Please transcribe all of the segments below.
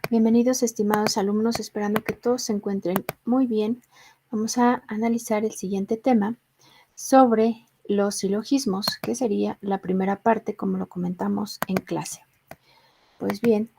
Bienvenidos, estimados alumnos, esperando que todos se encuentren muy bien. Vamos a analizar el siguiente tema sobre los silogismos, que sería la primera parte, como lo comentamos en clase. Pues bien,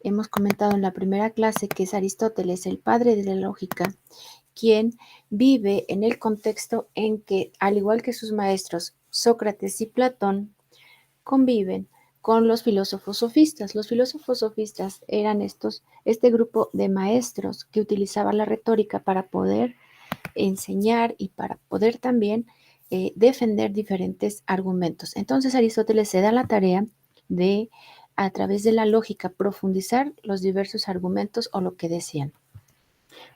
hemos comentado en la primera clase que es Aristóteles, el padre de la lógica, quien vive en el contexto en que, al igual que sus maestros Sócrates y Platón, conviven con los filósofos sofistas. Los filósofos sofistas eran este grupo de maestros que utilizaban la retórica para poder enseñar y para poder también defender diferentes argumentos. Entonces Aristóteles se da la tarea de, a través de la lógica, profundizar los diversos argumentos o lo que decían.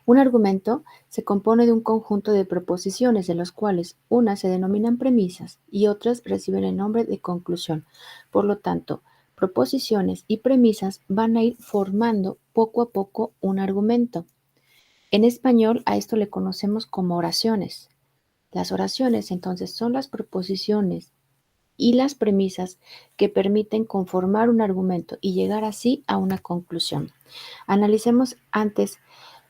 Un argumento se compone de un conjunto de proposiciones, de los cuales unas se denominan premisas y otras reciben el nombre de conclusión. Por lo tanto, proposiciones y premisas van a ir formando poco a poco un argumento. En español a esto le conocemos como oraciones. Las oraciones entonces son las proposiciones y las premisas que permiten conformar un argumento y llegar así a una conclusión. Analicemos antes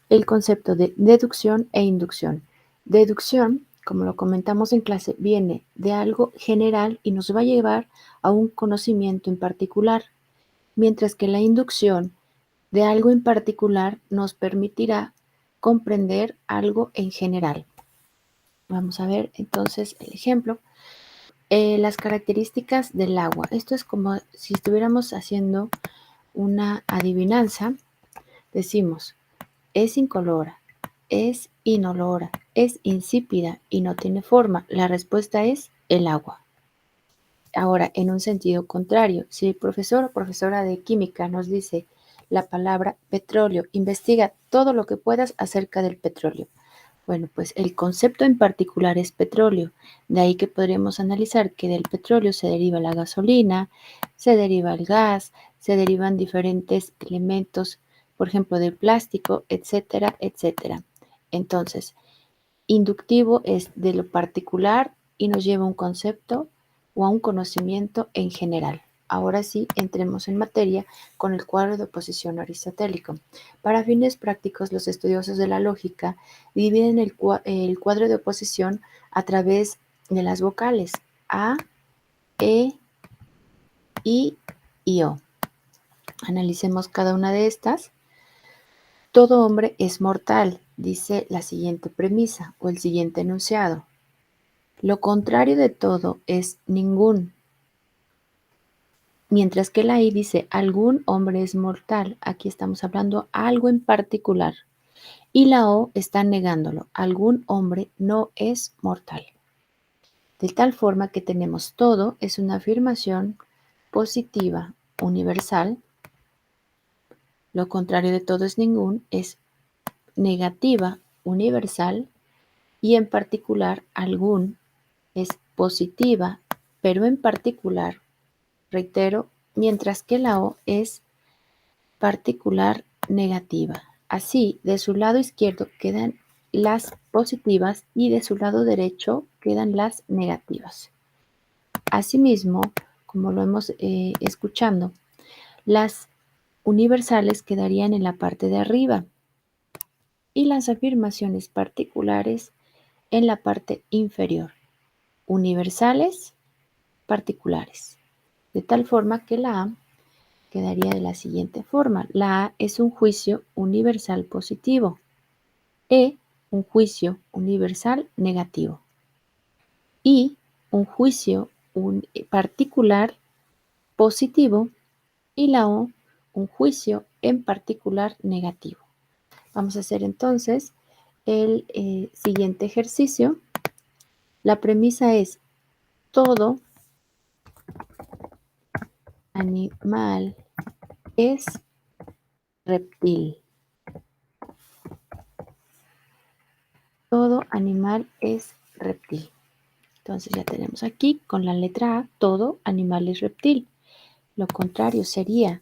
el concepto de deducción e inducción. Deducción, como lo comentamos en clase, viene de algo general y nos va a llevar a un conocimiento en particular, mientras que la inducción de algo en particular nos permitirá comprender algo en general. Vamos a ver entonces el ejemplo. Las características del agua. Esto es como si estuviéramos haciendo una adivinanza. Decimos, es incolora, es inolora, es insípida y no tiene forma. La respuesta es el agua. Ahora, en un sentido contrario, si el profesor o profesora de química nos dice la palabra petróleo, investiga todo lo que puedas acerca del petróleo. Bueno, pues el concepto en particular es petróleo. De ahí que podríamos analizar que del petróleo se deriva la gasolina, se deriva el gas, se derivan diferentes elementos, por ejemplo, del plástico, etcétera, etcétera. Entonces, inductivo es de lo particular y nos lleva a un concepto o a un conocimiento en general. Ahora sí, entremos en materia con el cuadro de oposición aristotélico. Para fines prácticos, los estudiosos de la lógica dividen el cuadro de oposición a través de las vocales A, E, I y O. Analicemos cada una de estas. Todo hombre es mortal, dice la siguiente premisa o el siguiente enunciado. Lo contrario de todo es ningún. Mientras que la I dice algún hombre es mortal. Aquí estamos hablando algo en particular. Y la O está negándolo. Algún hombre no es mortal. De tal forma que tenemos todo es una afirmación positiva universal. Lo contrario de todo es ningún es negativa universal. Y en particular algún es positiva, pero en particular, reitero, mientras que la O es particular negativa. Así, de su lado izquierdo quedan las positivas y de su lado derecho quedan las negativas. Asimismo, como lo hemos escuchando, las universales quedarían en la parte de arriba y las afirmaciones particulares en la parte inferior. Universales, particulares. De tal forma que la A quedaría de la siguiente forma. La A es un juicio universal positivo. E, un juicio universal negativo. Y, un juicio particular positivo. Y la O, un juicio en particular negativo. Vamos a hacer entonces el siguiente ejercicio. La premisa es todo animal es reptil. Todo animal es reptil. Entonces ya tenemos aquí con la letra A, todo animal es reptil. Lo contrario sería,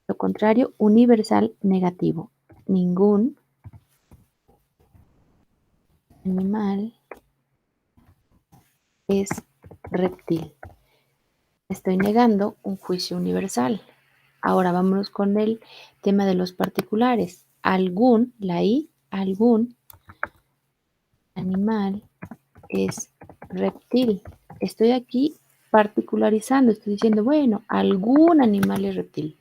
lo contrario, universal negativo. Ningún animal es reptil. Estoy negando un juicio universal. Ahora vámonos con el tema de los particulares. Algún, la I, algún animal es reptil. Estoy aquí particularizando, estoy diciendo, bueno, algún animal es reptil.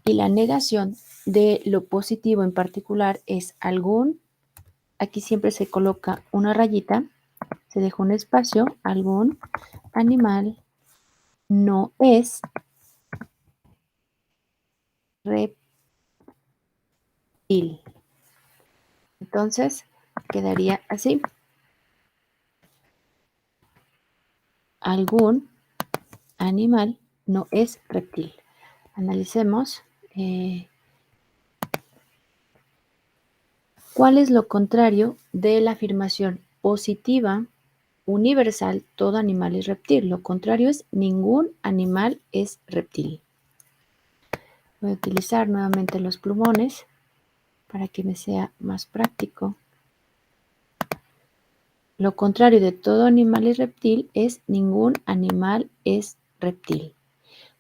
Y la negación de lo positivo en particular es algún, aquí siempre se coloca una rayita, se deja un espacio, algún animal no es reptil. Entonces, quedaría así. Algún animal no es reptil. Analicemos. ¿Cuál es lo contrario de la afirmación positiva universal? Todo animal es reptil. Lo contrario es ningún animal es reptil. Voy a utilizar nuevamente los plumones para que me sea más práctico. Lo contrario de todo animal es reptil es ningún animal es reptil.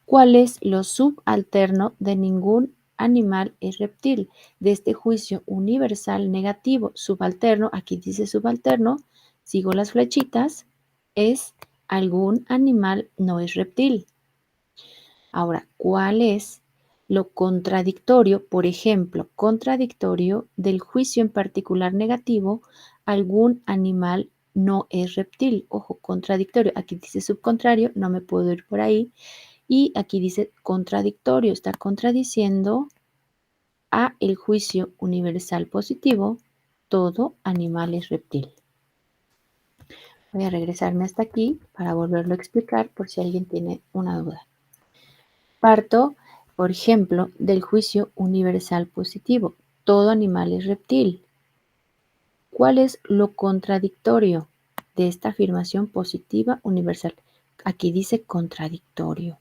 ¿Cuál es lo subalterno de ningún animal es reptil? De este juicio universal negativo subalterno, aquí dice subalterno, sigo las flechitas, es algún animal no es reptil. Ahora, ¿cuál es lo contradictorio? Por ejemplo, contradictorio del juicio en particular negativo, algún animal no es reptil. Ojo, contradictorio. Aquí dice subcontrario, no me puedo ir por ahí. Y aquí dice contradictorio, está contradiciendo a el juicio universal positivo, todo animal es reptil. Voy a regresarme hasta aquí para volverlo a explicar por si alguien tiene una duda. Parto, por ejemplo, del juicio universal positivo, todo animal es reptil. ¿Cuál es lo contradictorio de esta afirmación positiva universal? Aquí dice contradictorio.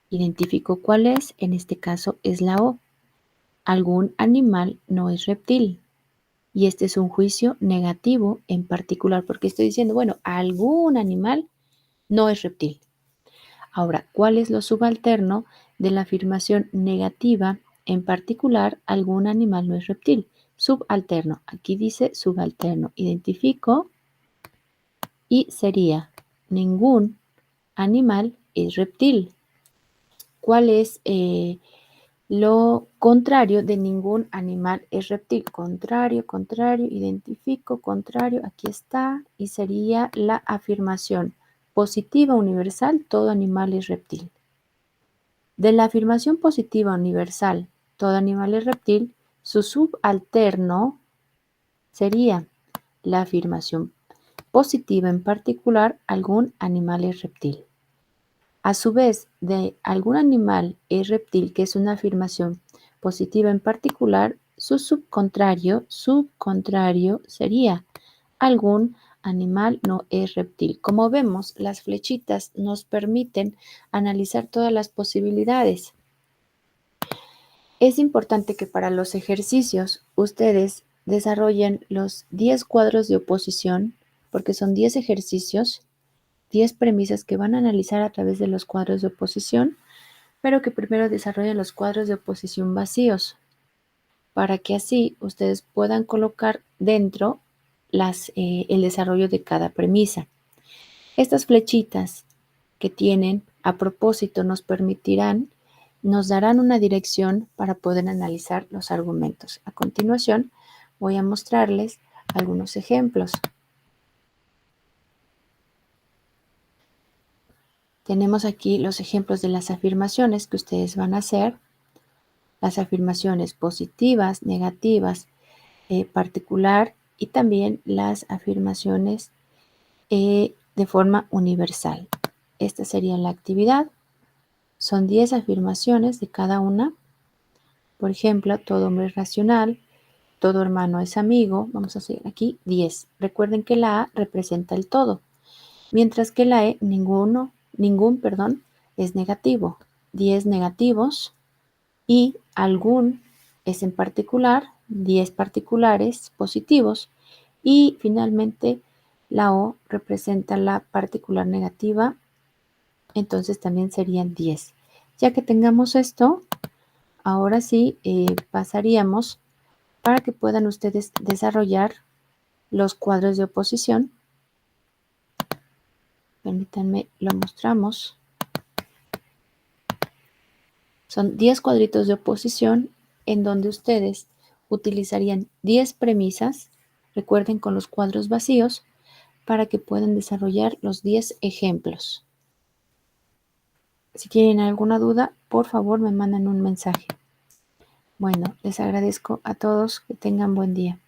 Identifico cuál es, en este caso es la O. Algún animal no es reptil. Y este es un juicio negativo en particular, porque estoy diciendo, bueno, algún animal no es reptil. Ahora, ¿cuál es lo subalterno de la afirmación negativa en particular, algún animal no es reptil? Subalterno. Aquí dice subalterno. Identifico y sería ningún animal es reptil. ¿Cuál es lo contrario de ningún animal es reptil? Contrario, contrario, identifico, contrario, aquí está, y sería la afirmación positiva universal, todo animal es reptil. De la afirmación positiva universal, todo animal es reptil, su subalterno sería la afirmación positiva en particular, algún animal es reptil. A su vez, de algún animal es reptil, que es una afirmación positiva en particular, su subcontrario sería algún animal no es reptil. Como vemos, las flechitas nos permiten analizar todas las posibilidades. Es importante que para los ejercicios ustedes desarrollen los 10 cuadros de oposición, porque son 10 ejercicios, 10 premisas que van a analizar a través de los cuadros de oposición, pero que primero desarrollen los cuadros de oposición vacíos, para que así ustedes puedan colocar dentro el desarrollo de cada premisa. Estas flechitas que tienen a propósito nos darán una dirección para poder analizar los argumentos. A continuación, voy a mostrarles algunos ejemplos. Tenemos aquí los ejemplos de las afirmaciones que ustedes van a hacer, las afirmaciones positivas, negativas, particular y también las afirmaciones de forma universal. Esta sería la actividad. Son 10 afirmaciones de cada una. Por ejemplo, todo hombre es racional, todo hermano es amigo. Vamos a hacer aquí 10. Recuerden que la A representa el todo, mientras que la E, ningún, es negativo. 10 negativos y algún es en particular, 10 particulares positivos. Y finalmente la O representa la particular negativa, entonces también serían 10. Ya que tengamos esto, ahora sí pasaríamos para que puedan ustedes desarrollar los cuadros de oposición. Permítanme, lo mostramos. Son 10 cuadritos de oposición en donde ustedes utilizarían 10 premisas, recuerden con los cuadros vacíos, para que puedan desarrollar los 10 ejemplos. Si tienen alguna duda, por favor me mandan un mensaje. Bueno, les agradezco a todos, que tengan buen día.